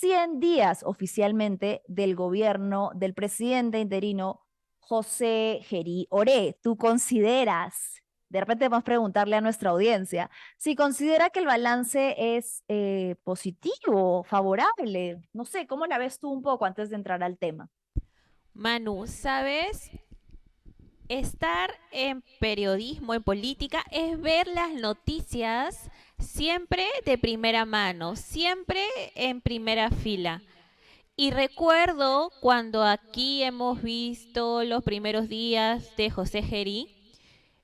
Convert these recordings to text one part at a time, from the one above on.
100 días oficialmente del gobierno del presidente interino José Gerí Oré. ¿Tú consideras, de repente vamos a preguntarle a nuestra audiencia, si considera que el balance es positivo, favorable? No sé, ¿cómo la ves tú un poco antes de entrar al tema? Manu, ¿sabes? Estar en periodismo, en política, es ver las noticias siempre de primera mano, siempre en primera fila. Y recuerdo cuando aquí hemos visto los primeros días de José Gerí,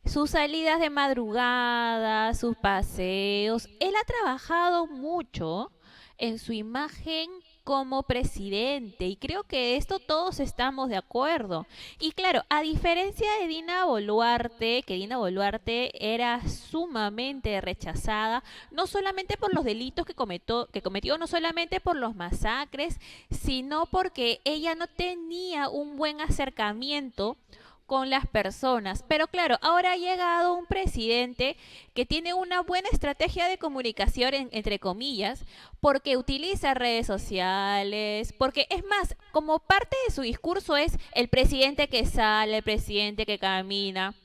sus salidas de madrugada, sus paseos. Él ha trabajado mucho en su imagen como presidente y creo que esto todos estamos de acuerdo. Y claro, a diferencia de Dina Boluarte, que Dina Boluarte era sumamente rechazada, no solamente por los delitos que cometió, no solamente por los masacres, sino porque ella no tenía un buen acercamiento con las personas. Pero claro, ahora ha llegado un presidente que tiene una buena estrategia de comunicación, entre comillas, porque utiliza redes sociales, porque es más, como parte de su discurso es el presidente que sale, el presidente que camina.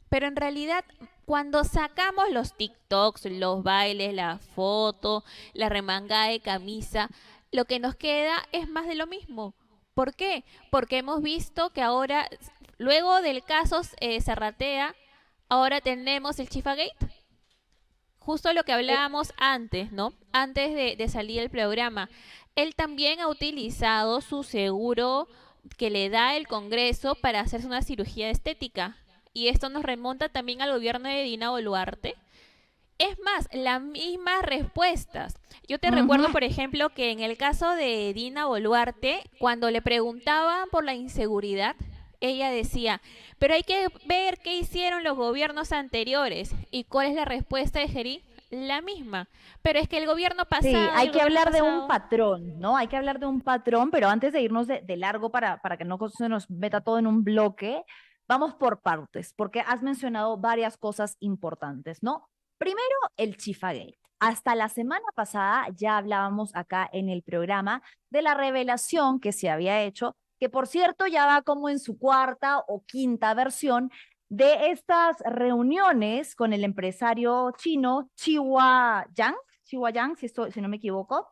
Pero en realidad, cuando sacamos los TikToks, los bailes, la foto, la remangada de camisa, lo que nos queda es más de lo mismo. ¿Por qué? Porque hemos visto que ahora, luego del caso Zarratea, ahora tenemos el Chifagate. Justo lo que hablábamos antes, ¿no? Antes de salir el programa. Él también ha utilizado su seguro que le da el Congreso para hacerse una cirugía estética. Y esto nos remonta también al gobierno de Dina Boluarte. Es más, las mismas respuestas. Yo te recuerdo, Ujú. por ejemplo, que en el caso de Dina Boluarte, cuando le preguntaban por la inseguridad, ella decía, pero hay que ver qué hicieron los gobiernos anteriores. ¿Y cuál es la respuesta de Gerí? La misma. Pero es que el gobierno Sí, pasado y hay el que gobierno hablar de un pasado. patrón, ¿no? Hay que hablar de un patrón, pero antes de irnos de largo para que no se nos meta todo en un bloque, vamos por partes, porque has mencionado varias cosas importantes, ¿no? Primero, el Chifagate. Hasta la semana pasada ya hablábamos acá en el programa de la revelación que se había hecho, que por cierto ya va como en su cuarta o quinta versión de estas reuniones con el empresario chino Chihuahua Yang, Chihuahua, si no me equivoco.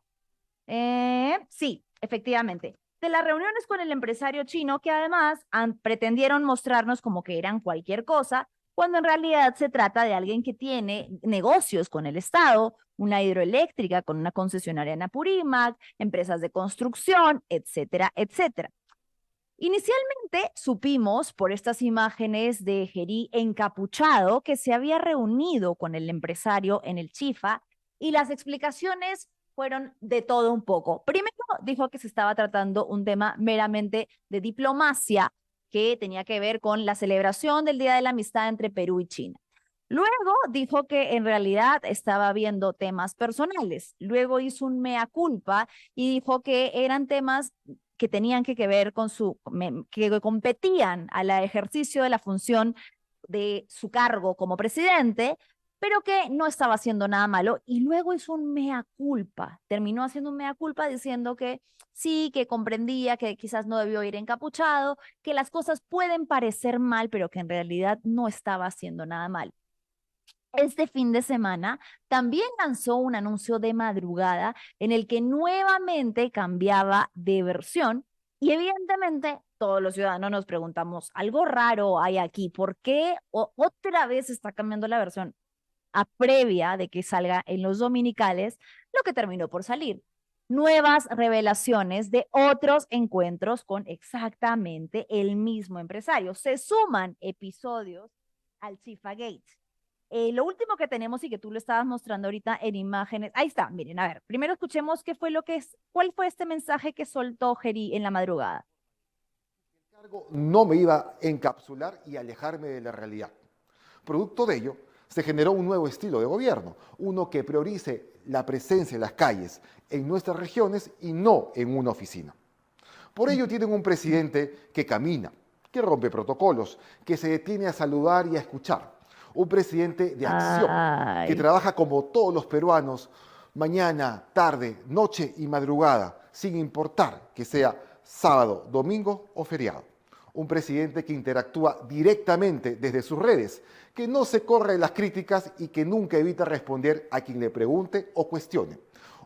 Sí, efectivamente. De las reuniones con el empresario chino que además pretendieron mostrarnos como que eran cualquier cosa, cuando en realidad se trata de alguien que tiene negocios con el Estado, una hidroeléctrica con una concesionaria en Apurímac, empresas de construcción, etcétera, etcétera. Inicialmente supimos por estas imágenes de Gerí encapuchado que se había reunido con el empresario en el Chifa y las explicaciones fueron de todo un poco. Primero dijo que se estaba tratando un tema meramente de diplomacia que tenía que ver con la celebración del Día de la Amistad entre Perú y China. Luego dijo que en realidad estaba viendo temas personales. Luego hizo un mea culpa y dijo que eran temas que tenían que ver con que competían al ejercicio de la función de su cargo como presidente, pero que no estaba haciendo nada malo. Y luego hizo un mea culpa, terminó haciendo un mea culpa diciendo que sí, que comprendía que quizás no debió ir encapuchado, que las cosas pueden parecer mal, pero que en realidad no estaba haciendo nada mal. Este fin de semana también lanzó un anuncio de madrugada en el que nuevamente cambiaba de versión y evidentemente todos los ciudadanos nos preguntamos, algo raro hay aquí, ¿por qué otra vez está cambiando la versión a previa de que salga en los dominicales, lo que terminó por salir? Nuevas revelaciones de otros encuentros con exactamente el mismo empresario. Se suman episodios al Chifa Gate. Lo último que tenemos y que tú lo estabas mostrando ahorita en imágenes, ahí está, miren, a ver, primero escuchemos qué fue lo que es, cuál fue este mensaje que soltó Geri en la madrugada. No me iba a encapsular y alejarme de la realidad. Producto de ello, se generó un nuevo estilo de gobierno, uno que priorice la presencia en las calles, en nuestras regiones y no en una oficina. Por ello tienen un presidente que camina, que rompe protocolos, que se detiene a saludar y a escuchar. Un presidente de acción, que Ay, trabaja como todos los peruanos, mañana, tarde, noche y madrugada, sin importar que sea sábado, domingo o feriado. Un presidente que interactúa directamente desde sus redes, que no se corre las críticas y que nunca evita responder a quien le pregunte o cuestione.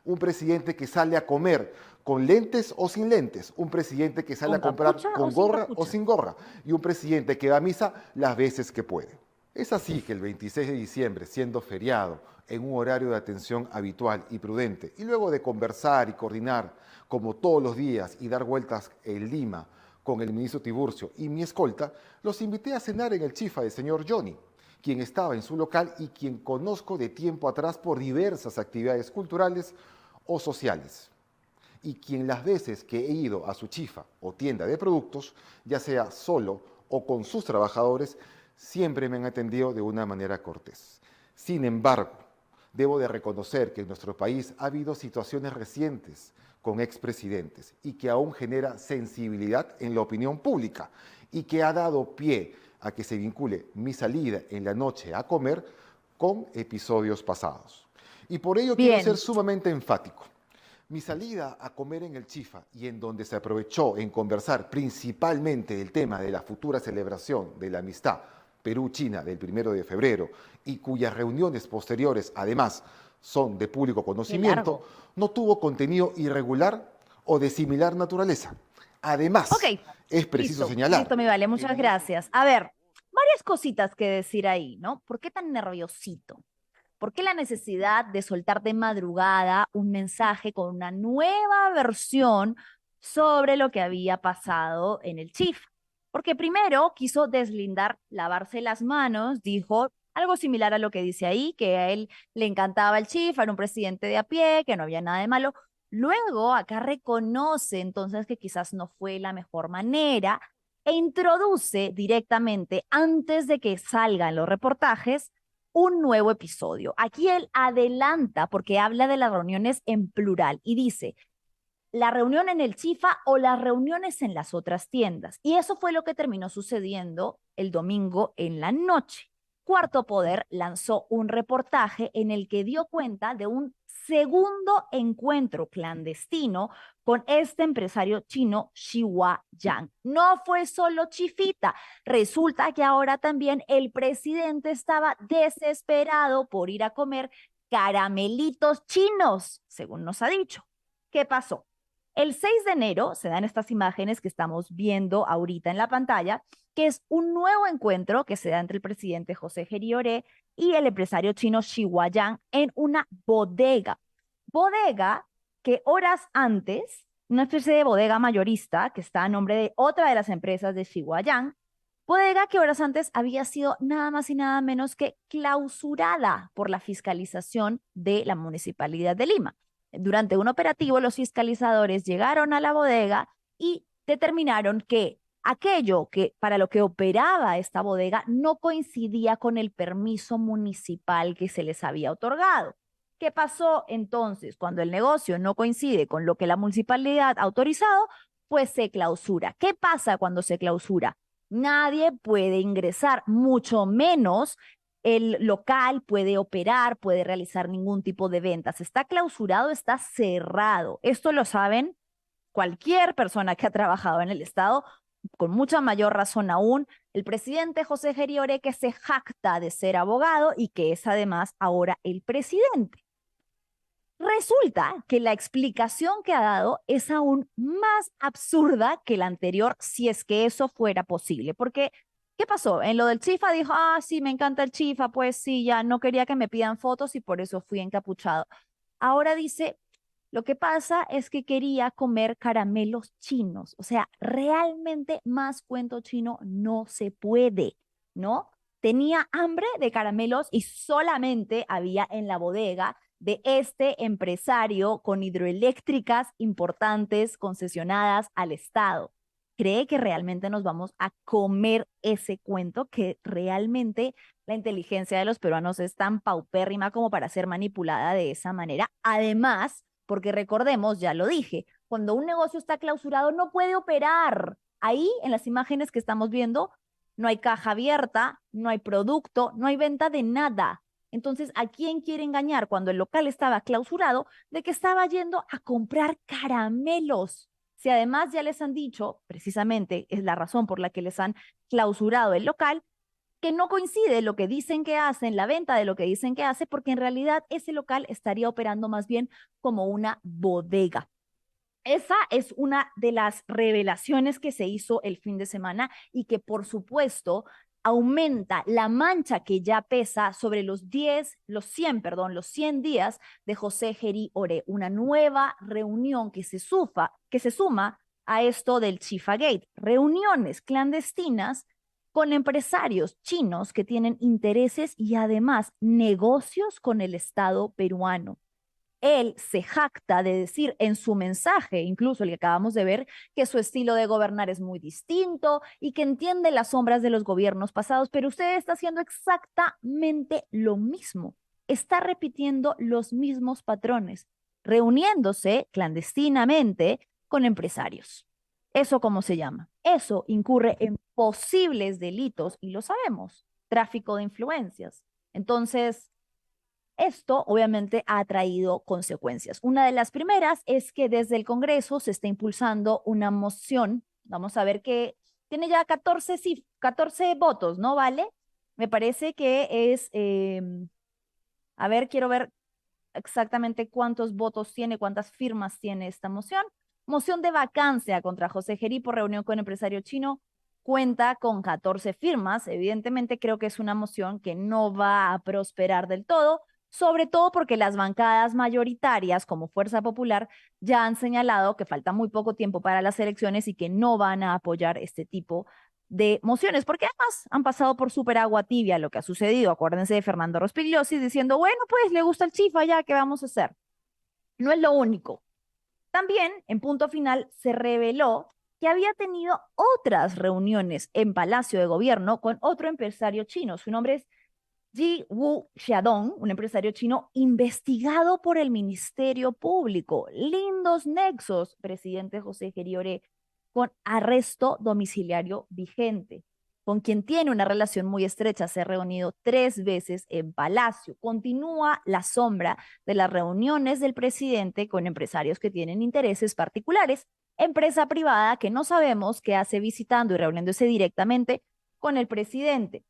Un presidente que sale a comer con lentes o sin lentes. Un presidente que sale a comprar con gorra o sin gorra. Y un presidente que va a misa las veces que puede. Es así que el 26 de diciembre, siendo feriado, en un horario de atención habitual y prudente, y luego de conversar y coordinar como todos los días y dar vueltas en Lima con el ministro Tiburcio y mi escolta, los invité a cenar en el Chifa del señor Johnny, quien estaba en su local y quien conozco de tiempo atrás por diversas actividades culturales o sociales, y quien las veces que he ido a su chifa o tienda de productos, ya sea solo o con sus trabajadores, siempre me han atendido de una manera cortés. Sin embargo, debo de reconocer que en nuestro país ha habido situaciones recientes con expresidentes y que aún genera sensibilidad en la opinión pública y que ha dado pie a que se vincule mi salida en la noche a comer con episodios pasados. Y por ello quiero ser sumamente enfático. Mi salida a comer en el Chifa y en donde se aprovechó en conversar principalmente el tema de la futura celebración de la amistad Perú-China del 1 de febrero y cuyas reuniones posteriores además son de público conocimiento, no tuvo contenido irregular o de similar naturaleza. Además, es preciso señalar... Listo, mi Vale, muchas gracias. A ver, varias cositas que decir ahí, ¿no? ¿Por qué tan nerviosito? ¿Por qué la necesidad de soltar de madrugada un mensaje con una nueva versión sobre lo que había pasado en el Chifa? Porque primero quiso deslindar, lavarse las manos, dijo algo similar a lo que dice ahí, que a él le encantaba el Chifa, era un presidente de a pie, que no había nada de malo. Luego acá reconoce entonces que quizás no fue la mejor manera e introduce directamente, antes de que salgan los reportajes, un nuevo episodio. Aquí él adelanta porque habla de las reuniones en plural y dice la reunión en el Chifa o las reuniones en las otras tiendas. Y eso fue lo que terminó sucediendo el domingo en la noche. Cuarto Poder lanzó un reportaje en el que dio cuenta de un segundo encuentro clandestino con este empresario chino, Xihua Yang. No fue solo chifita, resulta que ahora también el presidente estaba desesperado por ir a comer caramelitos chinos, según nos ha dicho. ¿Qué pasó? El 6 de enero se dan estas imágenes que estamos viendo ahorita en la pantalla, que es un nuevo encuentro que se da entre el presidente José Gerioré y el empresario chino Xihua Yang en una bodega. Bodega que horas antes, una especie de bodega mayorista que está a nombre de otra de las empresas de Xihua Yang, bodega que horas antes había sido nada más y nada menos que clausurada por la fiscalización de la Municipalidad de Lima. Durante un operativo, los fiscalizadores llegaron a la bodega y determinaron que aquello que para lo que operaba esta bodega no coincidía con el permiso municipal que se les había otorgado. ¿Qué pasó entonces? Cuando el negocio no coincide con lo que la municipalidad ha autorizado, pues se clausura. ¿Qué pasa cuando se clausura? Nadie puede ingresar, mucho menos el local puede operar, puede realizar ningún tipo de ventas. Está clausurado, está cerrado. Esto lo saben cualquier persona que ha trabajado en el Estado, con mucha mayor razón aún, el presidente José Gerioré, que se jacta de ser abogado y que es además ahora el presidente. Resulta que la explicación que ha dado es aún más absurda que la anterior, si es que eso fuera posible, porque ¿qué pasó? En lo del Chifa dijo, sí, me encanta el Chifa, pues sí, ya no quería que me pidan fotos y por eso fui encapuchado. Ahora dice, lo que pasa es que quería comer caramelos chinos, o sea, realmente más cuento chino no se puede, ¿no? Tenía hambre de caramelos y solamente había en la bodega de este empresario con hidroeléctricas importantes concesionadas al Estado. ¿Cree que realmente nos vamos a comer ese cuento? Que realmente la inteligencia de los peruanos es tan paupérrima como para ser manipulada de esa manera. Además, porque recordemos, ya lo dije, cuando un negocio está clausurado no puede operar. Ahí, en las imágenes que estamos viendo, no hay caja abierta, no hay producto, no hay venta de nada. Entonces, ¿a quién quiere engañar cuando el local estaba clausurado de que estaba yendo a comprar caramelos? Si además ya les han dicho, precisamente es la razón por la que les han clausurado el local, que no coincide lo que dicen que hacen, la venta de lo que dicen que hace, porque en realidad ese local estaría operando más bien como una bodega. Esa es una de las revelaciones que se hizo el fin de semana y que, por supuesto, aumenta la mancha que ya pesa sobre los 100 días de José Gerí Oré, una nueva reunión que se suma a esto del Chifagate, reuniones clandestinas con empresarios chinos que tienen intereses y además negocios con el Estado peruano. Él se jacta de decir en su mensaje, incluso el que acabamos de ver, que su estilo de gobernar es muy distinto y que entiende las sombras de los gobiernos pasados, pero usted está haciendo exactamente lo mismo. Está repitiendo los mismos patrones, reuniéndose clandestinamente con empresarios. ¿Eso cómo se llama? Eso incurre en posibles delitos y lo sabemos, tráfico de influencias. Entonces, esto obviamente ha traído consecuencias. Una de las primeras es que desde el Congreso se está impulsando una moción. Vamos a ver que tiene ya 14 votos, ¿no? ¿Vale? Me parece que es, a ver, quiero ver exactamente cuántos votos tiene, cuántas firmas tiene esta moción. Moción de vacancia contra José Gerí por reunión con empresario chino. Cuenta con 14 firmas. Evidentemente creo que es una moción que no va a prosperar del todo, sobre todo porque las bancadas mayoritarias como Fuerza Popular ya han señalado que falta muy poco tiempo para las elecciones y que no van a apoyar este tipo de mociones, porque además han pasado por súper agua tibia lo que ha sucedido. Acuérdense de Fernando Rospigliosi diciendo, bueno, pues le gusta el chifa ya, ¿qué vamos a hacer? No es lo único. También, en punto final, se reveló que había tenido otras reuniones en Palacio de Gobierno con otro empresario chino. Su nombre es Ji Wu Xiaodong, un empresario chino investigado por el Ministerio Público. Lindos nexos, presidente José Gerí Oré, con arresto domiciliario vigente, con quien tiene una relación muy estrecha. Se ha reunido 3 veces en Palacio. Continúa la sombra de las reuniones del presidente con empresarios que tienen intereses particulares. Empresa privada que no sabemos qué hace visitando y reuniéndose directamente con el presidente.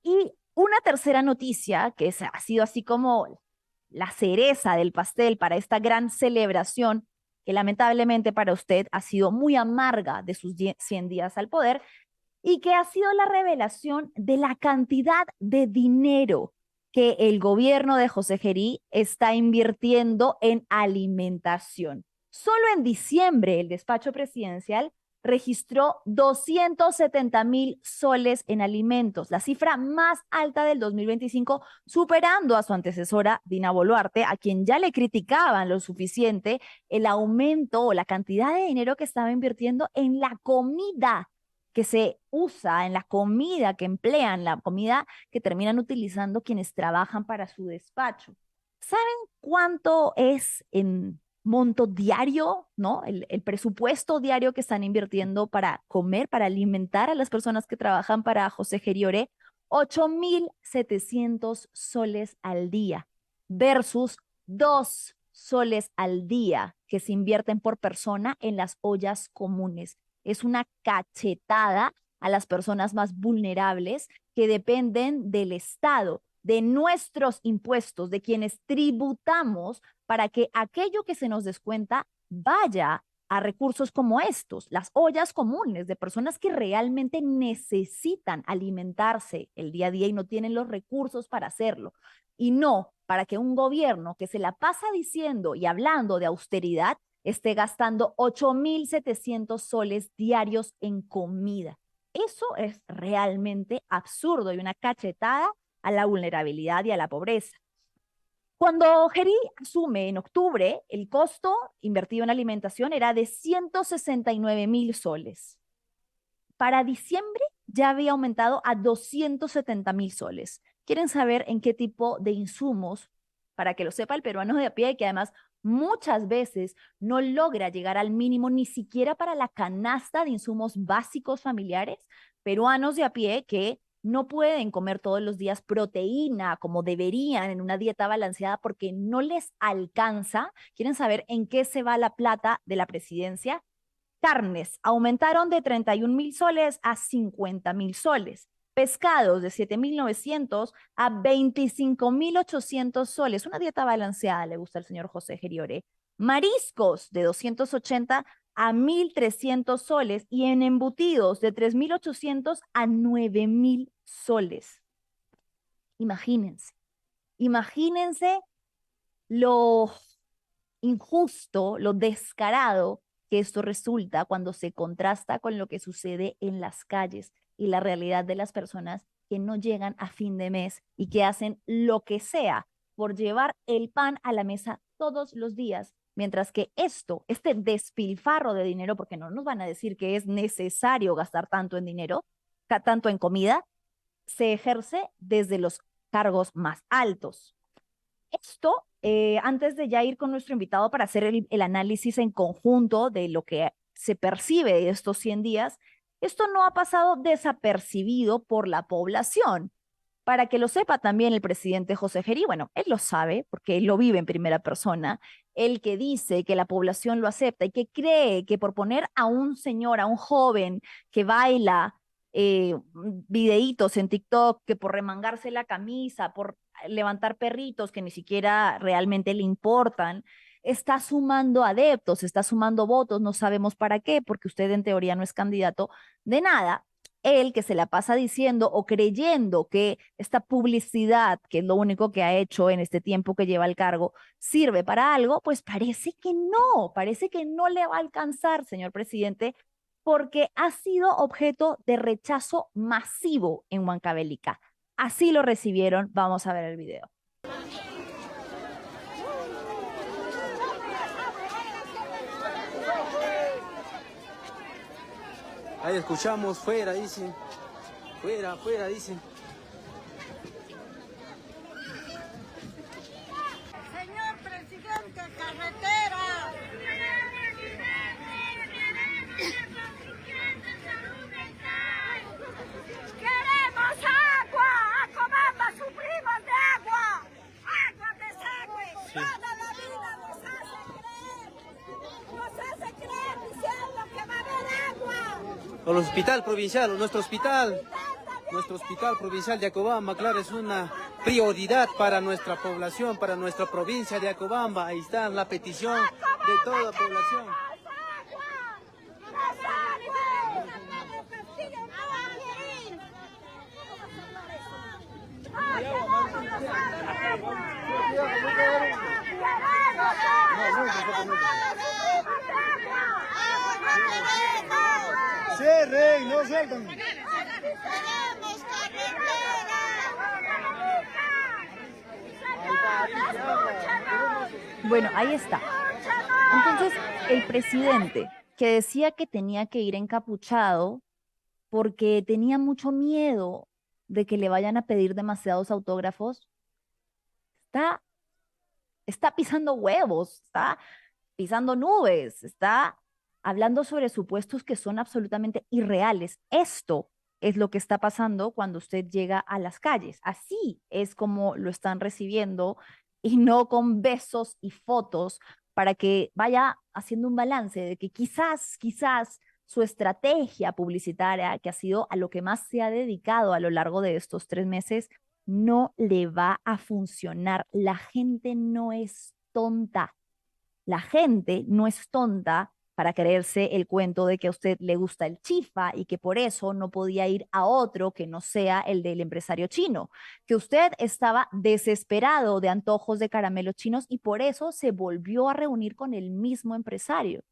Y una tercera noticia, que ha sido así como la cereza del pastel para esta gran celebración, que lamentablemente para usted ha sido muy amarga de sus 100 días al poder, y que ha sido la revelación de la cantidad de dinero que el gobierno de José Gerí está invirtiendo en alimentación. Solo en diciembre el despacho presidencial registró 270.000 soles en alimentos, la cifra más alta del 2025, superando a su antecesora Dina Boluarte, a quien ya le criticaban lo suficiente el aumento o la cantidad de dinero que estaba invirtiendo en la comida que se usa, en la comida que emplean, la comida que terminan utilizando quienes trabajan para su despacho. ¿Saben cuánto es en monto diario, ¿no? El presupuesto diario que están invirtiendo para comer, para alimentar a las personas que trabajan para José Gerí Oré? 8.700 soles al día versus 2 soles al día que se invierten por persona en las ollas comunes. Es una cachetada a las personas más vulnerables que dependen del Estado, de nuestros impuestos, de quienes tributamos para que aquello que se nos descuenta vaya a recursos como estos, las ollas comunes de personas que realmente necesitan alimentarse el día a día y no tienen los recursos para hacerlo. Y no para que un gobierno que se la pasa diciendo y hablando de austeridad esté gastando 8.700 soles diarios en comida. Eso es realmente absurdo y una cachetada a la vulnerabilidad y a la pobreza. Cuando Gerí asume en octubre, el costo invertido en alimentación era de 169.000 soles. Para diciembre ya había aumentado a 270.000 soles. ¿Quieren saber en qué tipo de insumos? Para que lo sepa el peruano de a pie, que además muchas veces no logra llegar al mínimo ni siquiera para la canasta de insumos básicos familiares, peruanos de a pie que no pueden comer todos los días proteína como deberían en una dieta balanceada porque no les alcanza. ¿Quieren saber en qué se va la plata de la presidencia? Carnes aumentaron de 31.000 soles a 50.000 soles. Pescados de 7.900 a 25.800 soles. Una dieta balanceada le gusta al señor José Geriore. Mariscos de 280 a 1.300 soles y en embutidos de 3.800 a 9.000 soles. Imagínense, imagínense lo injusto, lo descarado que esto resulta cuando se contrasta con lo que sucede en las calles y la realidad de las personas que no llegan a fin de mes y que hacen lo que sea por llevar el pan a la mesa todos los días, mientras que este despilfarro de dinero, porque no nos van a decir que es necesario gastar tanto en dinero, tanto en comida, se ejerce desde los cargos más altos. Esto, antes de ya ir con nuestro invitado para hacer el análisis en conjunto de lo que se percibe de estos 100 días, esto no ha pasado desapercibido por la población. Para que lo sepa también el presidente José Geri, bueno, él lo sabe porque él lo vive en primera persona, el que dice que la población lo acepta y que cree que por poner a un señor, a un joven que baila videitos en TikTok, que por remangarse la camisa, por levantar perritos que ni siquiera realmente le importan, está sumando adeptos, está sumando votos, no sabemos para qué, porque usted en teoría no es candidato de nada. Él que se la pasa diciendo o creyendo que esta publicidad, que es lo único que ha hecho en este tiempo que lleva el cargo, sirve para algo, pues parece que no le va a alcanzar, señor presidente, porque ha sido objeto de rechazo masivo en Huancavelica. Así lo recibieron. Vamos a ver el video. Ahí escuchamos, fuera, dicen. Fuera, fuera, dicen. Señor presidente, carretera. Queremos agua. A Cobamba sufrimos de agua. Agua, desagüe. Sí. Toda la vida nos hace creer diciendo que va a haber agua. El hospital provincial, nuestro hospital provincial de Acobamba, claro, es una prioridad para nuestra población, para nuestra provincia de Acobamba. Ahí está la petición de toda la población. Cierren, no sueltan. Bueno, ahí está. Entonces, el presidente que decía que tenía que ir encapuchado porque tenía mucho miedo de que le vayan a pedir demasiados autógrafos, está pisando huevos, está pisando nubes, está hablando sobre supuestos que son absolutamente irreales. Esto es lo que está pasando cuando usted llega a las calles. Así es como lo están recibiendo y no con besos y fotos para que vaya haciendo un balance de que quizás su estrategia publicitaria, que ha sido a lo que más se ha dedicado a lo largo de estos 3 meses, no le va a funcionar. La gente no es tonta. La gente no es tonta para creerse el cuento de que a usted le gusta el chifa y que por eso no podía ir a otro que no sea el del empresario chino, que usted estaba desesperado de antojos de caramelos chinos y por eso se volvió a reunir con el mismo empresario.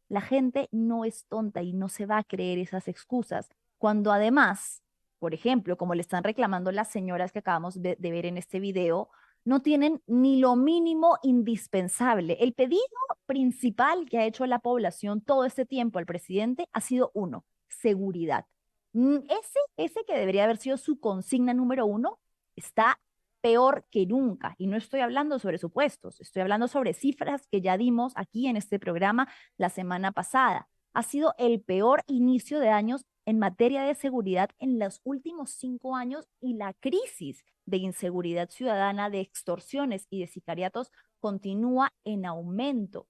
La gente no es tonta y no se va a creer esas excusas, cuando además, por ejemplo, como le están reclamando las señoras que acabamos de ver en este video, no tienen ni lo mínimo indispensable. El pedido principal que ha hecho la población todo este tiempo al presidente ha sido uno, seguridad. Ese que debería haber sido su consigna número uno está peor que nunca. Y no estoy hablando sobre supuestos, estoy hablando sobre cifras que ya dimos aquí en este programa la semana pasada. Ha sido el peor inicio de años en materia de seguridad en los últimos 5 años y la crisis de inseguridad ciudadana, de extorsiones y de sicariatos continúa en aumento.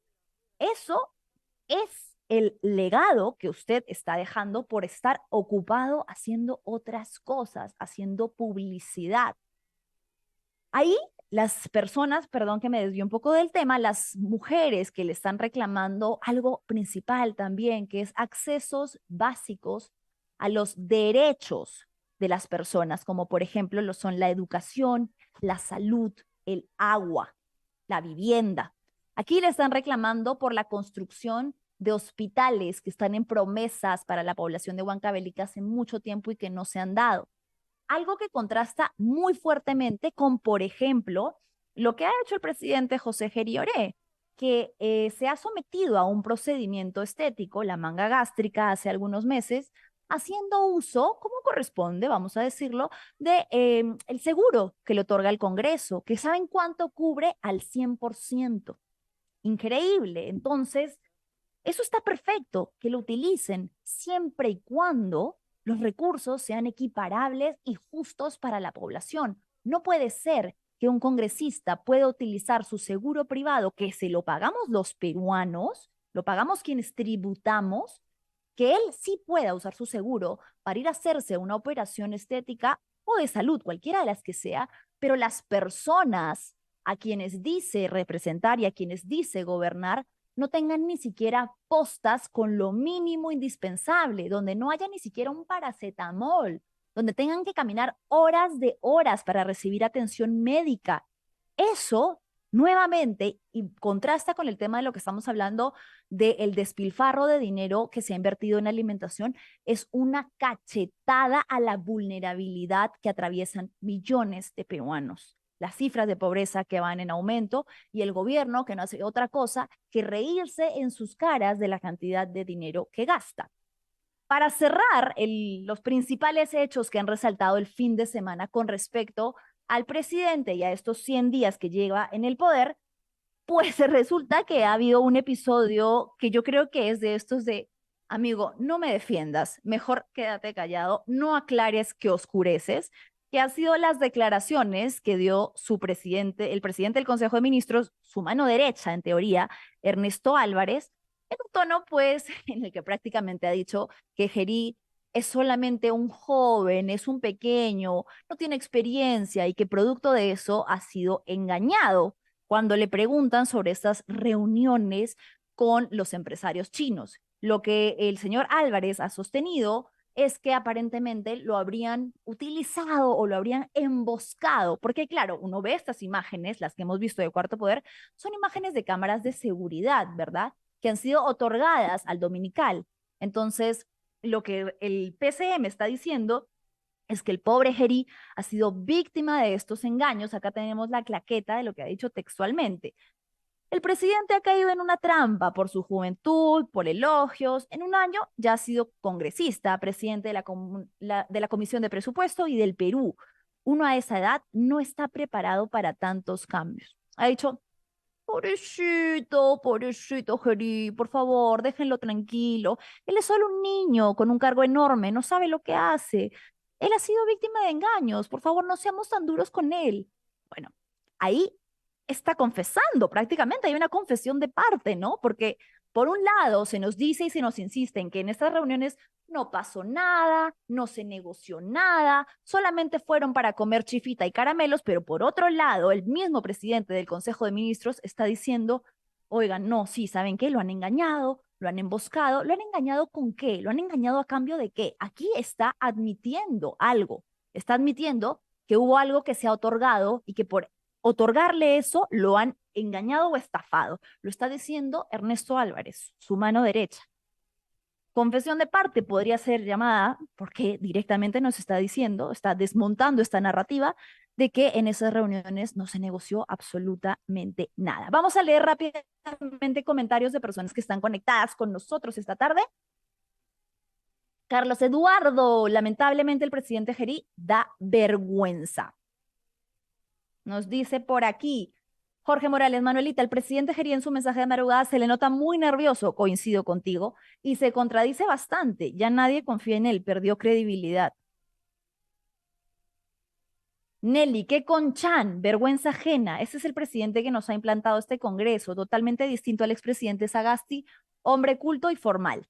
Eso es el legado que usted está dejando por estar ocupado haciendo otras cosas, haciendo publicidad. Ahí las personas, perdón que me desvío un poco del tema, las mujeres que le están reclamando algo principal también, que es accesos básicos a los derechos de las personas, como por ejemplo lo son la educación, la salud, el agua, la vivienda. Aquí le están reclamando por la construcción de hospitales que están en promesas para la población de Huancavelica hace mucho tiempo y que no se han dado. Algo que contrasta muy fuertemente con, por ejemplo, lo que ha hecho el presidente José Gerioré, que se ha sometido a un procedimiento estético, la manga gástrica, hace algunos meses, haciendo uso, como corresponde, vamos a decirlo, de el seguro que le otorga el Congreso, que ¿saben cuánto cubre? Al 100%. Increíble. Entonces, eso está perfecto, que lo utilicen siempre y cuando los recursos sean equiparables y justos para la población. No puede ser que un congresista pueda utilizar su seguro privado, que se lo pagamos los peruanos, lo pagamos quienes tributamos, que él sí pueda usar su seguro para ir a hacerse una operación estética o de salud, cualquiera de las que sea, pero las personas a quienes dice representar y a quienes dice gobernar no tengan ni siquiera postas con lo mínimo indispensable, donde no haya ni siquiera un paracetamol, donde tengan que caminar horas de horas para recibir atención médica. Eso, nuevamente, y contrasta con el tema de lo que estamos hablando del despilfarro de dinero que se ha invertido en alimentación, es una cachetada a la vulnerabilidad que atraviesan millones de peruanos. Las cifras de pobreza que van en aumento y el gobierno que no hace otra cosa que reírse en sus caras de la cantidad de dinero que gasta. Para cerrar, los principales hechos que han resaltado el fin de semana con respecto al presidente y a estos 100 días que lleva en el poder, pues resulta que ha habido un episodio que yo creo que es de estos de, amigo, no me defiendas, mejor quédate callado, no aclares que oscureces, que han sido las declaraciones que dio su presidente, el presidente del Consejo de Ministros, su mano derecha en teoría, Ernesto Álvarez, en un tono pues en el que prácticamente ha dicho que Gerí es solamente un joven, es un pequeño, no tiene experiencia y que producto de eso ha sido engañado cuando le preguntan sobre estas reuniones con los empresarios chinos. Lo que el señor Álvarez ha sostenido es que aparentemente lo habrían utilizado o lo habrían emboscado, porque claro, uno ve estas imágenes, las que hemos visto de Cuarto Poder, son imágenes de cámaras de seguridad, ¿verdad? Que han sido otorgadas al dominical. Entonces, lo que el PCM está diciendo es que el pobre Gerí ha sido víctima de estos engaños. Acá tenemos la claqueta de lo que ha dicho textualmente. El presidente ha caído en una trampa por su juventud, por elogios. En un año ya ha sido congresista, presidente de la Comisión de Presupuesto y del Perú. Uno a esa edad no está preparado para tantos cambios. Ha dicho, pobrecito Gerí, por favor, déjenlo tranquilo. Él es solo un niño con un cargo enorme, no sabe lo que hace. Él ha sido víctima de engaños, por favor, no seamos tan duros con él. Bueno, ahí está confesando prácticamente, hay una confesión de parte, ¿no? Porque por un lado se nos dice y se nos insiste en que en estas reuniones no pasó nada, no se negoció nada, solamente fueron para comer chifita y caramelos, pero por otro lado, el mismo presidente del Consejo de Ministros está diciendo, oigan, no, sí, ¿saben qué? Lo han engañado, lo han emboscado, ¿lo han engañado con qué? ¿Lo han engañado a cambio de qué? Aquí está admitiendo algo, está admitiendo que hubo algo que se ha otorgado y que por otorgarle eso lo han engañado o estafado. Lo está diciendo Ernesto Álvarez, su mano derecha. Confesión de parte podría ser llamada porque directamente nos está diciendo, está desmontando esta narrativa de que en esas reuniones no se negoció absolutamente nada. Vamos a leer rápidamente comentarios de personas que están conectadas con nosotros esta tarde. Carlos Eduardo, lamentablemente el presidente Gerí da vergüenza. Nos dice por aquí, Jorge Morales, Manuelita, el presidente Gerí en su mensaje de madrugada se le nota muy nervioso, coincido contigo, y se contradice bastante. Ya nadie confía en él, perdió credibilidad. Nelly, ¿qué con Chan? Vergüenza ajena. Ese es el presidente que nos ha implantado este Congreso, totalmente distinto al expresidente Sagasti, hombre culto y formal.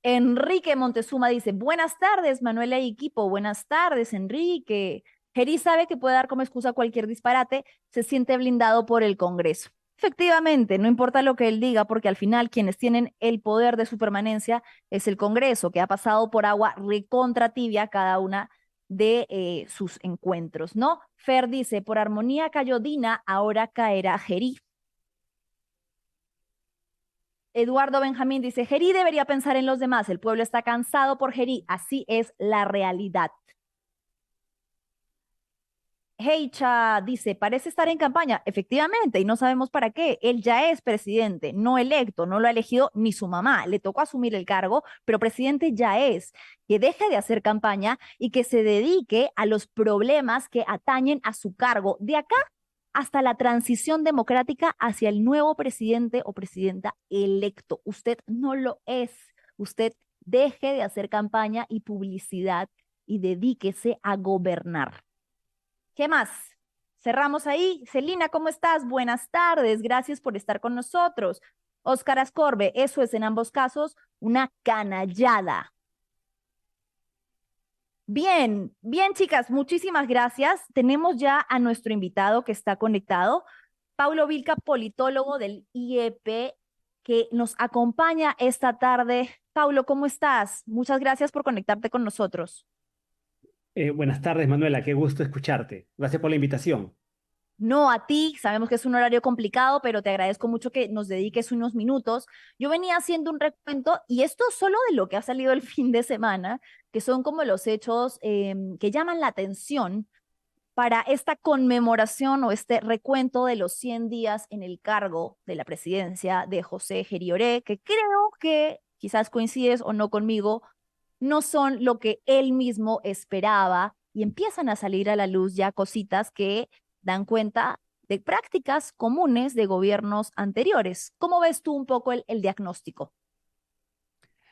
Enrique Montezuma dice, buenas tardes, Manuela y equipo. Buenas tardes, Enrique. Gerí sabe que puede dar como excusa cualquier disparate, se siente blindado por el Congreso. Efectivamente, no importa lo que él diga, porque al final quienes tienen el poder de su permanencia es el Congreso, que ha pasado por agua recontra tibia cada una de sus encuentros, ¿no? Fer dice, por armonía cayó Dina, ahora caerá Gerí. Eduardo Benjamín dice, Gerí debería pensar en los demás, el pueblo está cansado por Gerí, así es la realidad. Heicha dice, parece estar en campaña, efectivamente, y no sabemos para qué. Él ya es presidente, no electo, no lo ha elegido ni su mamá, le tocó asumir el cargo, pero presidente ya es. Que deje de hacer campaña y que se dedique a los problemas que atañen a su cargo, de acá hasta la transición democrática hacia el nuevo presidente o presidenta electo. Usted no lo es. Usted deje de hacer campaña y publicidad y dedíquese a gobernar. ¿Qué más? Cerramos ahí. Celina, ¿cómo estás? Buenas tardes. Gracias por estar con nosotros. Óscar Ascorbe, eso es en ambos casos una canallada. Bien, bien, chicas, muchísimas gracias. Tenemos ya a nuestro invitado que está conectado, Paulo Vilca, politólogo del IEP, que nos acompaña esta tarde. Paulo, ¿cómo estás? Muchas gracias por conectarte con nosotros. Buenas tardes, Manuela, qué gusto escucharte. Gracias por la invitación. No a ti, sabemos que es un horario complicado, pero te agradezco mucho que nos dediques unos minutos. Yo venía haciendo un recuento y esto solo de lo que ha salido el fin de semana, que son como los hechos que llaman la atención para esta conmemoración o este recuento de los 100 días en el cargo de la presidencia de José Gerioré, que creo que quizás coincides o no conmigo, no son lo que él mismo esperaba y empiezan a salir a la luz ya cositas que dan cuenta de prácticas comunes de gobiernos anteriores. ¿Cómo ves tú un poco el diagnóstico?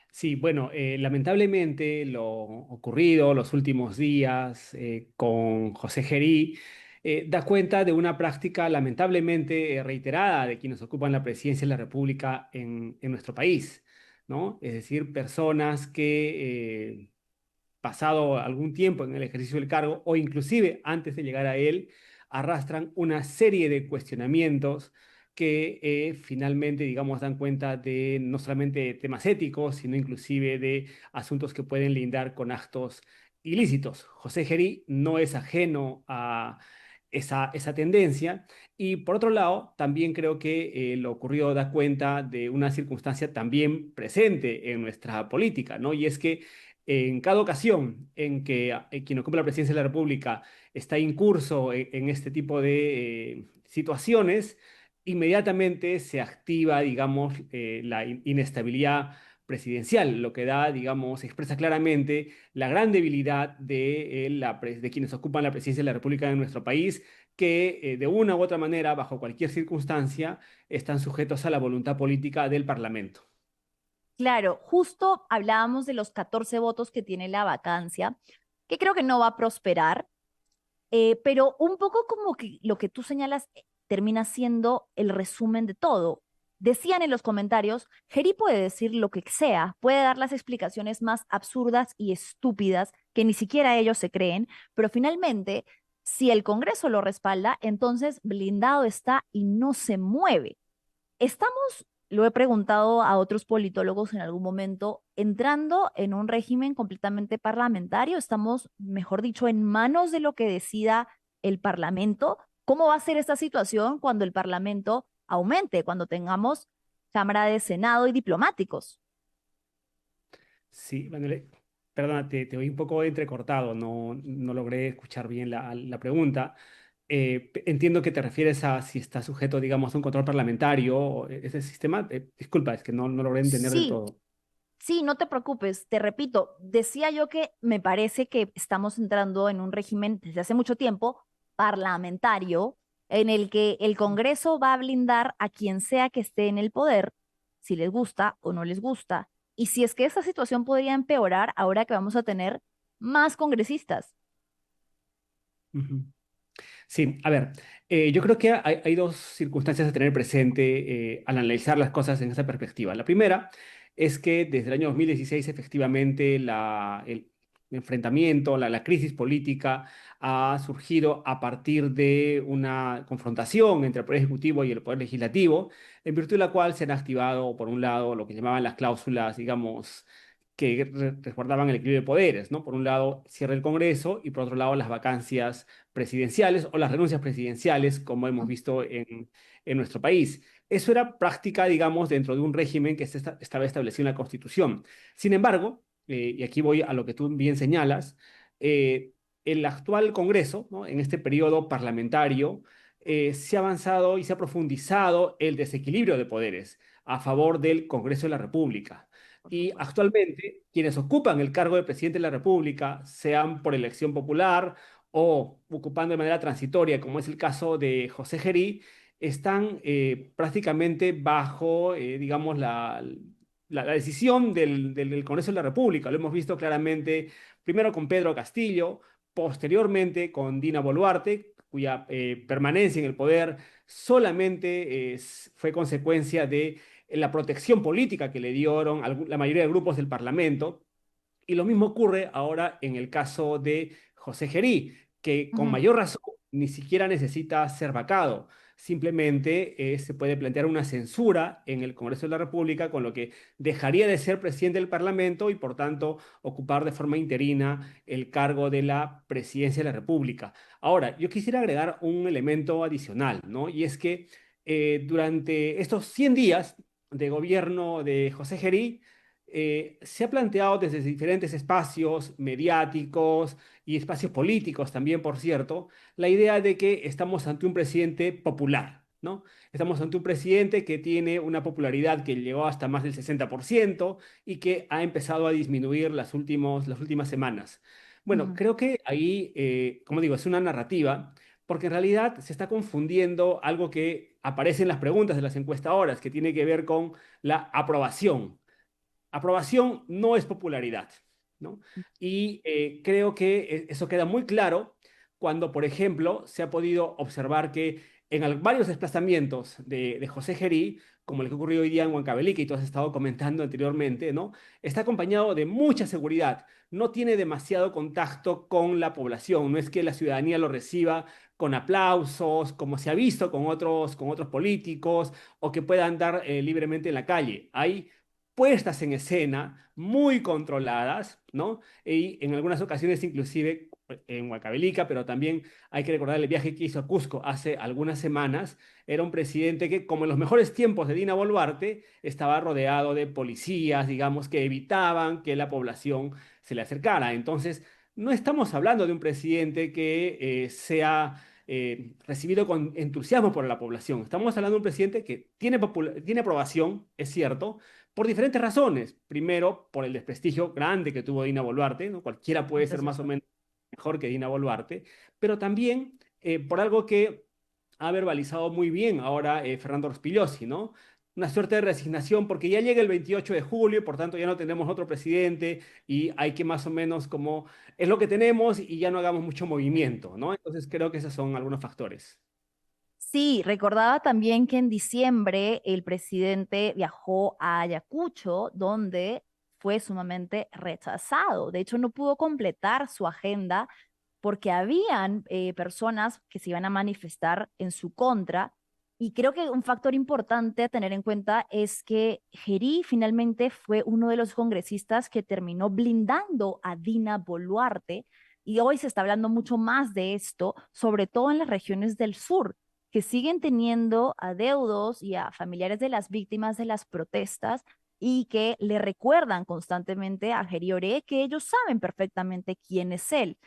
Sí, bueno, lamentablemente lo ocurrido los últimos días con José Gerí da cuenta de una práctica lamentablemente reiterada de quienes ocupan la presidencia de la República en nuestro país, ¿no? Es decir, personas que pasado algún tiempo en el ejercicio del cargo o inclusive antes de llegar a él, arrastran una serie de cuestionamientos que finalmente, digamos, dan cuenta de no solamente temas éticos, sino inclusive de asuntos que pueden lindar con actos ilícitos. José Gerí no es ajeno a esa tendencia y por otro lado, también creo que lo ocurrido da cuenta de una circunstancia también presente en nuestra política, ¿no? Y es que en cada ocasión en que quien ocupa la presidencia de la República está incurso en este tipo de situaciones, inmediatamente se activa, digamos, la inestabilidad presidencial, lo que da, digamos, expresa claramente la gran debilidad de quienes ocupan la presidencia de la República en nuestro país, que de una u otra manera, bajo cualquier circunstancia, están sujetos a la voluntad política del Parlamento. Claro, justo hablábamos de los 14 votos que tiene la vacancia, que creo que no va a prosperar, pero un poco como que lo que tú señalas termina siendo el resumen de todo. Decían en los comentarios, Gerí puede decir lo que sea, puede dar las explicaciones más absurdas y estúpidas que ni siquiera ellos se creen, pero finalmente, si el Congreso lo respalda, entonces blindado está y no se mueve. Estamos, lo he preguntado a otros politólogos en algún momento, entrando en un régimen completamente parlamentario. Estamos, mejor dicho, en manos de lo que decida el Parlamento. ¿Cómo va a ser esta situación cuando el Parlamento aumente, cuando tengamos Cámara de Senado y diplomáticos? Sí, Manuel, perdona, te oí un poco entrecortado, no logré escuchar bien la pregunta. Entiendo que te refieres a si está sujeto, digamos, a un control parlamentario, ese sistema. Disculpa, es que no logré entender del Sí, todo. sí, no te preocupes, te repito, decía yo que me parece que estamos entrando en un régimen desde hace mucho tiempo parlamentario en el que el Congreso va a blindar a quien sea que esté en el poder, si les gusta o no les gusta, y si es que esta situación podría empeorar ahora que vamos a tener más congresistas. Ujú. Sí, a ver, yo creo que hay dos circunstancias a tener presente al analizar las cosas en esa perspectiva. La primera es que desde el año 2016 efectivamente el enfrentamiento, la crisis política ha surgido a partir de una confrontación entre el Poder Ejecutivo y el Poder Legislativo, en virtud de la cual se han activado, por un lado, lo que llamaban las cláusulas, digamos, que resguardaban el equilibrio de poderes, ¿no? Por un lado, cierre el Congreso y por otro lado, las vacancias presidenciales o las renuncias presidenciales, como hemos visto en nuestro país. Eso era práctica, digamos, dentro de un régimen que estaba establecido en la Constitución. Sin embargo, y aquí voy a lo que tú bien señalas, el actual Congreso, ¿no? En este periodo parlamentario, se ha avanzado y se ha profundizado el desequilibrio de poderes a favor del Congreso de la República. Por Y supuesto. actualmente, quienes ocupan el cargo de presidente de la República, sean por elección popular o ocupando de manera transitoria, como es el caso de José Gerí, están prácticamente bajo, digamos, la decisión del Congreso de la República. Lo hemos visto claramente primero con Pedro Castillo, posteriormente con Dina Boluarte, cuya permanencia en el poder solamente fue consecuencia de la protección política que le dieron la mayoría de grupos del Parlamento. Y lo mismo ocurre ahora en el caso de José Gerí, que con Ujú. mayor razón ni siquiera necesita ser vacado. Simplemente se puede plantear una censura en el Congreso de la República, con lo que dejaría de ser presidente del Parlamento y por tanto ocupar de forma interina el cargo de la presidencia de la República. Ahora, yo quisiera agregar un elemento adicional, ¿no? Y es que durante estos 100 días de gobierno de José Gerí, se ha planteado desde diferentes espacios mediáticos y espacios políticos también, por cierto, la idea de que estamos ante un presidente popular, ¿no? Estamos ante un presidente que tiene una popularidad que llegó hasta más del 60% y que ha empezado a disminuir las últimas semanas. Bueno, Ujú. creo que ahí, como digo, es una narrativa, porque en realidad se está confundiendo algo que aparece en las preguntas de las encuestadoras, que tiene que ver con la aprobación. Aprobación no es popularidad, ¿no? Y creo que eso queda muy claro cuando, por ejemplo, se ha podido observar que en varios desplazamientos de José Gerí, como el que ocurrió hoy día en Huancavelica y tú has estado comentando anteriormente, ¿no? Está acompañado de mucha seguridad, no tiene demasiado contacto con la población, no es que la ciudadanía lo reciba con aplausos, como se ha visto con otros políticos, o que pueda andar libremente en la calle. Hay puestas en escena, muy controladas, ¿no? Y en algunas ocasiones inclusive en Huancavelica, pero también hay que recordar el viaje que hizo a Cusco hace algunas semanas. Era un presidente que, como en los mejores tiempos de Dina Boluarte, estaba rodeado de policías, digamos, que evitaban que la población se le acercara. Entonces, no estamos hablando de un presidente que sea recibido con entusiasmo por la población. Estamos hablando de un presidente que tiene aprobación, es cierto, por diferentes razones. Primero, por el desprestigio grande que tuvo Dina Boluarte, ¿no? Cualquiera puede ser más o Antecesor. menos mejor que Dina Boluarte, pero también por algo que ha verbalizado muy bien ahora Fernando Rospigliosi, ¿no? Una suerte de resignación porque ya llega el 28 de julio y por tanto ya no tenemos otro presidente y hay que más o menos como es lo que tenemos y ya no hagamos mucho movimiento, ¿no? Entonces creo que esos son algunos factores. Sí, recordaba también que en diciembre el presidente viajó a Ayacucho, donde fue sumamente rechazado. De hecho, no pudo completar su agenda porque habían personas que se iban a manifestar en su contra. Y creo que un factor importante a tener en cuenta es que Gerí finalmente fue uno de los congresistas que terminó blindando a Dina Boluarte. Y hoy se está hablando mucho más de esto, sobre todo en las regiones del sur, que siguen teniendo adeudos y a familiares de las víctimas de las protestas y que le recuerdan constantemente a Geri Oré que ellos saben perfectamente quién es él.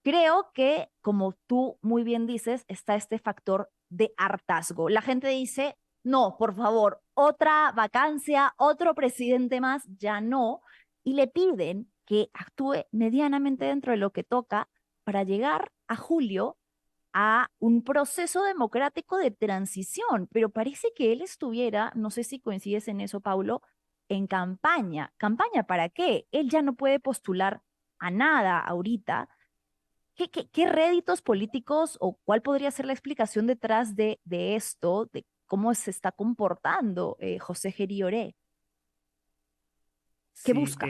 Creo que, como tú muy bien dices, está este factor de hartazgo. La gente dice, no, por favor, otra vacancia, otro presidente más, ya no, y le piden que actúe medianamente dentro de lo que toca para llegar a julio a un proceso democrático de transición, pero parece que él estuviera, no sé si coincides en eso, Paulo, en campaña. ¿Campaña para qué? Él ya no puede postular a nada ahorita. ¿Qué réditos políticos o cuál podría ser la explicación detrás de esto, de cómo se está comportando José Gerí Oré? ¿Qué Sí, busca?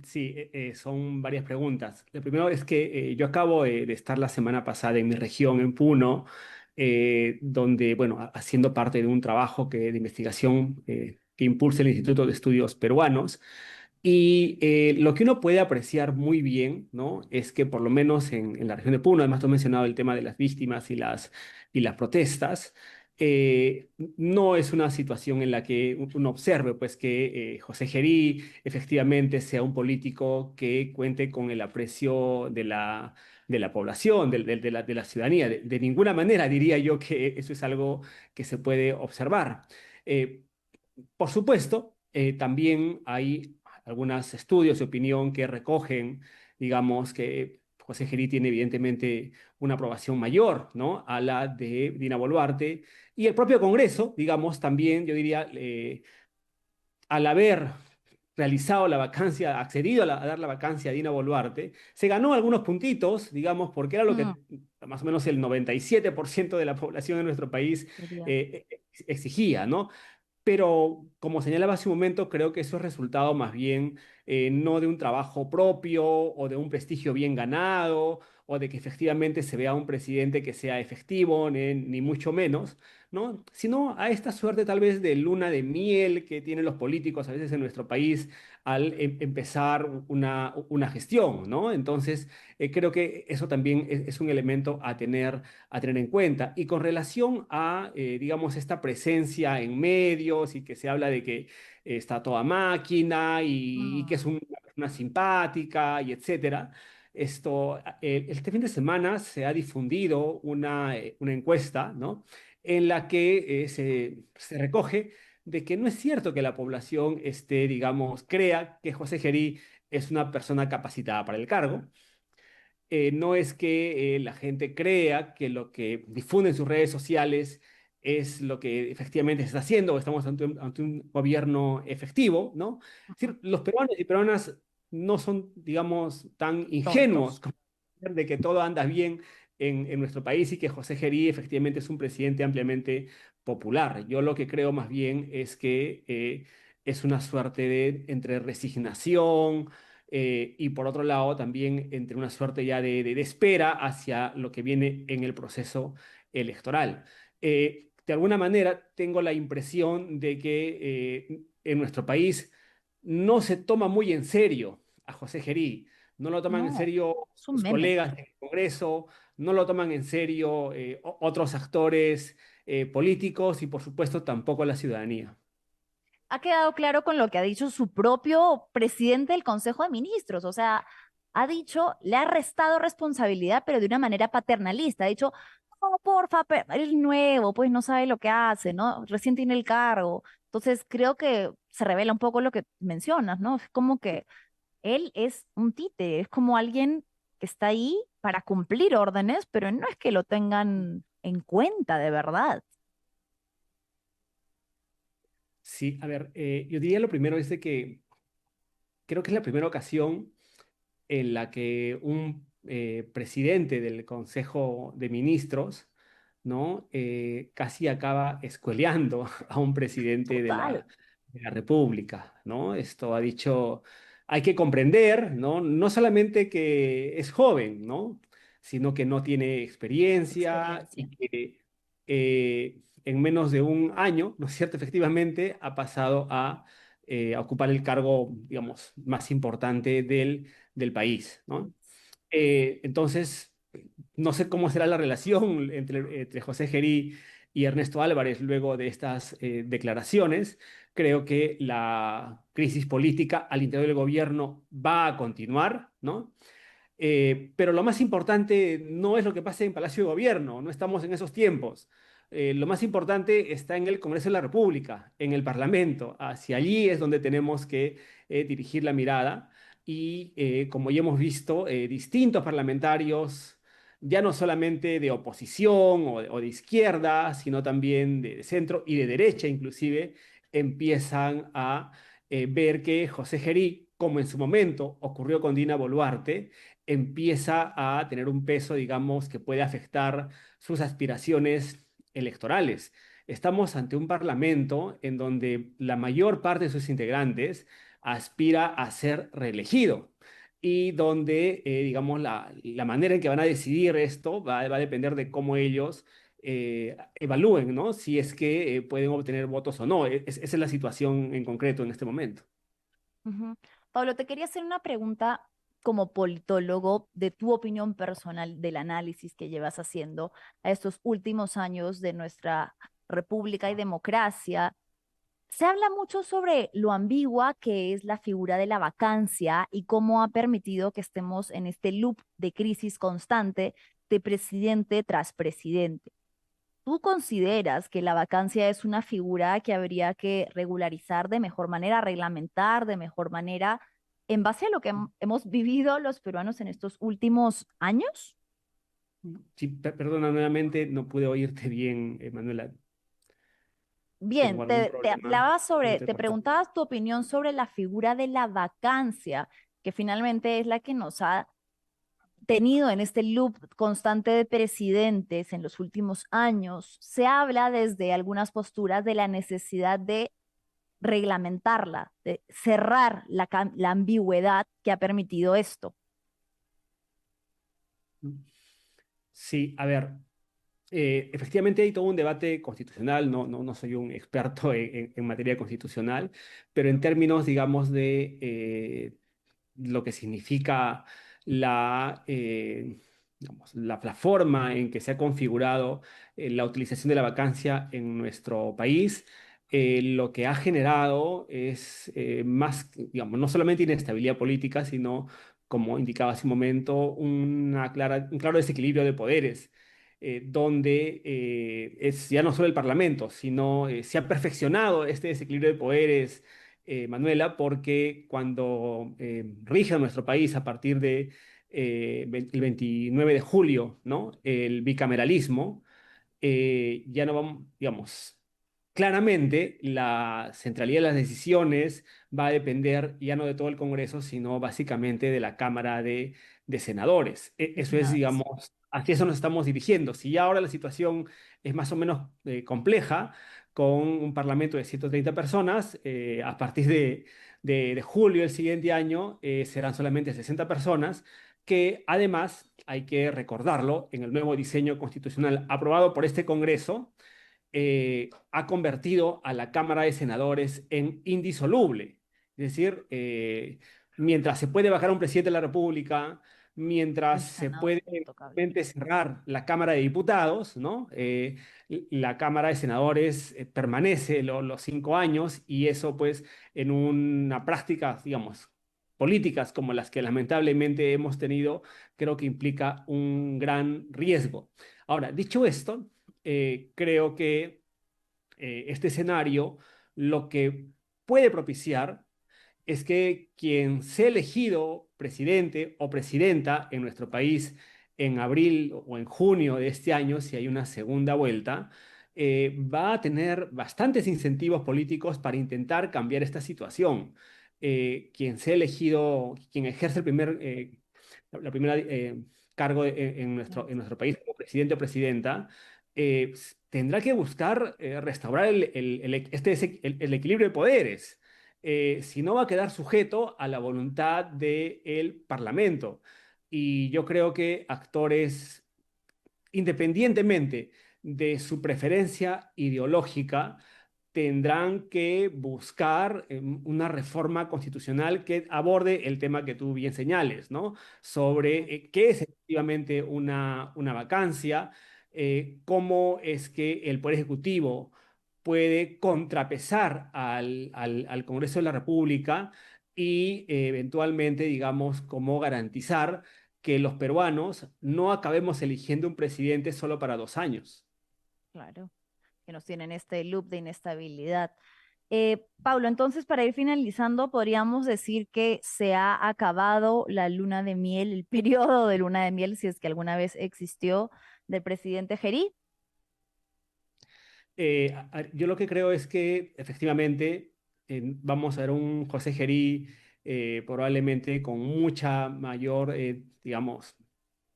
Sí, son varias preguntas. Lo primero es que yo acabo de estar la semana pasada en mi región, en Puno, donde, bueno, haciendo parte de un trabajo de investigación que impulsa el Instituto de Estudios Peruanos. Y lo que uno puede apreciar muy bien, ¿no? Es que por lo menos en la región de Puno, además tú has mencionado el tema de las víctimas y las protestas, no es una situación en la que uno observe pues, que José Gerí efectivamente sea un político que cuente con el aprecio de la población, de la ciudadanía. De ninguna manera diría yo que eso es algo que se puede observar. Eh, por supuesto, también hay algunos estudios de opinión que recogen, digamos, que José Gerí tiene evidentemente una aprobación mayor, ¿no? A la de Dina Boluarte. Y el propio Congreso, digamos, también, yo diría, al haber realizado la vacancia, accedido a dar la vacancia a Dina Boluarte, se ganó algunos puntitos, digamos, porque era lo Mm, que más o menos el 97% de la población de nuestro país sería. exigía, ¿no? Pero como señalaba hace un momento, creo que eso es resultado más bien no de un trabajo propio o de un prestigio bien ganado o de que efectivamente se vea un presidente que sea efectivo, ni mucho menos, ¿no? Sino a esta suerte tal vez de luna de miel que tienen los políticos a veces en nuestro país al empezar una gestión, ¿no? Entonces, creo que eso también es un elemento a tener en cuenta. Y con relación a, digamos, esta presencia en medios y que se habla de que está toda máquina y que Mm, es una persona simpática y etcétera. Este fin de semana se ha difundido una encuesta, ¿no? En la que se recoge de que no es cierto que la población esté, digamos, crea que José Gerí es una persona capacitada para el cargo. No es que la gente crea que lo que difunde en sus redes sociales es lo que efectivamente se está haciendo, o estamos ante un gobierno efectivo, ¿no? Es mm, decir, los peruanos y peruanas no son, digamos, tan ingenuos tontos. como de que todo anda bien en nuestro país y que José Gerí efectivamente es un presidente ampliamente popular. Yo lo que creo más bien es que es una suerte de entre resignación, y por otro lado también entre una suerte ya de espera hacia lo que viene en el proceso electoral. De alguna manera tengo la impresión de que en nuestro país no se toma muy en serio a José Gerí, no lo toman en No, serio es un sus meme. colegas del Congreso, no lo toman en serio otros actores políticos y por supuesto tampoco la ciudadanía. Ha quedado claro con lo que ha dicho su propio presidente del Consejo de Ministros. O sea, ha dicho, le ha restado responsabilidad, pero de una manera paternalista. Ha dicho, no, porfa, el nuevo, pues no sabe lo que hace, ¿no? Recién tiene el cargo. Entonces, creo que se revela un poco lo que mencionas, ¿no? Es como que él es un títere, es como alguien que está ahí para cumplir órdenes, pero no es que lo tengan en cuenta de verdad. Sí, a ver, yo diría lo primero es de que creo que es la primera ocasión en la que un presidente del Consejo de Ministros, ¿no? Casi acaba escueleando a un presidente Total. de la República, ¿no? Esto ha dicho, hay que comprender, ¿no? No solamente que es joven, ¿no? Sino que no tiene experiencia Experiencia. y que en menos de un año, ¿no es cierto? Efectivamente, ha pasado a ocupar el cargo, digamos, más importante del país, ¿no? Entonces, no sé cómo será la relación entre José Gerí y Ernesto Álvarez luego de estas declaraciones. Creo que la crisis política al interior del gobierno va a continuar, ¿no? Pero lo más importante no es lo que pasa en Palacio de Gobierno, no estamos en esos tiempos. Lo más importante está en el Congreso de la República, en el Parlamento. Hacia allí es donde tenemos que dirigir la mirada y como ya hemos visto, distintos parlamentarios ya no solamente de oposición o de izquierda, sino también de centro y de derecha inclusive, empiezan a ver que José Gerí, como en su momento ocurrió con Dina Boluarte, empieza a tener un peso, digamos, que puede afectar sus aspiraciones electorales. Estamos ante un parlamento en donde la mayor parte de sus integrantes aspira a ser reelegido y donde, digamos, la manera en que van a decidir esto va a depender de cómo ellos evalúen, ¿no? Si es que pueden obtener votos o no. Esa es la situación en concreto en este momento. Ujú. Pablo, te quería hacer una pregunta como politólogo de tu opinión personal del análisis que llevas haciendo a estos últimos años de nuestra república y democracia. Se habla mucho sobre lo ambigua que es la figura de la vacancia y cómo ha permitido que estemos en este loop de crisis constante de presidente tras presidente. ¿Tú consideras que la vacancia es una figura que habría que regularizar de mejor manera, reglamentar de mejor manera, en base a lo que hemos vivido los peruanos en estos últimos años? Sí, perdona nuevamente, no pude oírte bien, Manuela. Bien, Tengo algún te problema hablaba con sobre, te entrecortar. preguntabas tu opinión sobre la figura de la vacancia, que finalmente es la que nos ha tenido en este loop constante de presidentes en los últimos años. Se habla desde algunas posturas de la necesidad de reglamentarla, de cerrar la ambigüedad que ha permitido esto. Sí, a ver, efectivamente hay todo un debate constitucional, no soy un experto en materia constitucional, pero en términos, digamos, de lo que significa la, digamos, la forma en que se ha configurado la utilización de la vacancia en nuestro país, lo que ha generado es más, digamos, no solamente inestabilidad política, sino, como indicaba hace un momento, un claro desequilibrio de poderes. Donde es ya no solo el Parlamento, sino se ha perfeccionado este desequilibrio de poderes, Manuela, porque cuando rige a nuestro país a partir de el 29 de julio, ¿no? El bicameralismo, ya no vamos, digamos, claramente la centralidad de las decisiones va a depender ya no de todo el Congreso, sino básicamente de la Cámara de Senadores. Eso es, Senadores. digamos, hacia eso nos estamos dirigiendo. Si ya ahora la situación es más o menos compleja, con un parlamento de 130 personas, a partir de julio del siguiente año serán solamente 60 personas que además, hay que recordarlo, en el nuevo diseño constitucional aprobado por este Congreso, ha convertido a la Cámara de Senadores en indisoluble. Es decir, mientras se puede bajar a un presidente de la República, mientras El se Senado es puede intocable. eventualmente cerrar la Cámara de Diputados, ¿no? La Cámara de Senadores permanece los 5 años y eso pues en una práctica, digamos, políticas como las que lamentablemente hemos tenido, creo que implica un gran riesgo. Ahora, dicho esto, creo que este escenario lo que puede propiciar es que quien sea elegido presidente o presidenta en nuestro país en abril o en junio de este año, si hay una segunda vuelta, va a tener bastantes incentivos políticos para intentar cambiar esta situación. Quien sea elegido, quien ejerce el la primera cargo en nuestro país como presidente o presidenta, tendrá que buscar restaurar el equilibrio de poderes. Si no va a quedar sujeto a la voluntad del Parlamento. Y yo creo que actores, independientemente de su preferencia ideológica, tendrán que buscar una reforma constitucional que aborde el tema que tú bien señales, ¿no? Sobre qué es efectivamente una vacancia, cómo es que el Poder Ejecutivo puede contrapesar al Congreso de la República y eventualmente, digamos, cómo garantizar que los peruanos no acabemos eligiendo un presidente solo para 2 años. Claro, que nos tienen este loop de inestabilidad. Pablo, entonces para ir finalizando, podríamos decir que se ha acabado la luna de miel, el periodo de luna de miel, si es que alguna vez existió, del presidente Gerí. Yo lo que creo es que efectivamente vamos a ver un José Gerí probablemente con mucha mayor, digamos,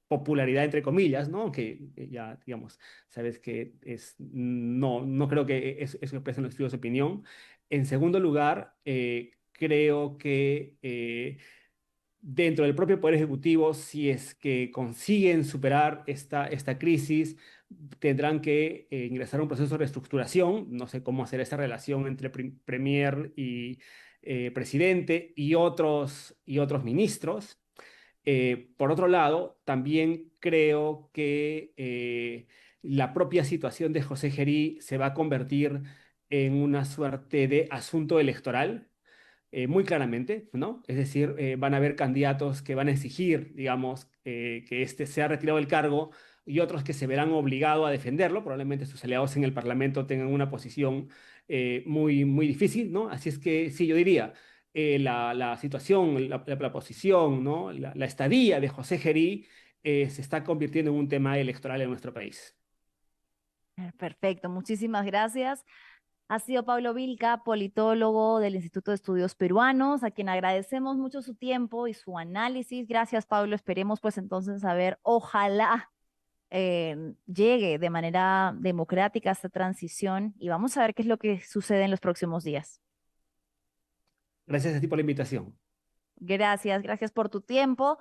popularidad entre comillas, ¿no? Que ya, digamos, sabes que no creo que eso exprese en los estudios de opinión. En segundo lugar, creo que dentro del propio Poder Ejecutivo, si es que consiguen superar esta crisis, tendrán que ingresar a un proceso de reestructuración. No sé cómo hacer esa relación entre Premier y presidente y otros ministros. Por otro lado, también creo que la propia situación de José Gerí se va a convertir en una suerte de asunto electoral muy claramente, ¿no? Es decir, van a haber candidatos que van a exigir, digamos, que éste sea retirado del cargo y otros que se verán obligados a defenderlo. Probablemente sus aliados en el Parlamento tengan una posición muy, muy difícil, ¿no? Así es que sí, yo diría, la situación, la posición, ¿no? La estadía de José Gerí se está convirtiendo en un tema electoral en nuestro país. Perfecto, muchísimas gracias. Ha sido Pablo Vilca, politólogo del Instituto de Estudios Peruanos, a quien agradecemos mucho su tiempo y su análisis. Gracias, Pablo. Esperemos pues entonces saber, ojalá llegue de manera democrática esta transición y vamos a ver qué es lo que sucede en los próximos días. Gracias a ti por la invitación. Gracias, gracias por tu tiempo.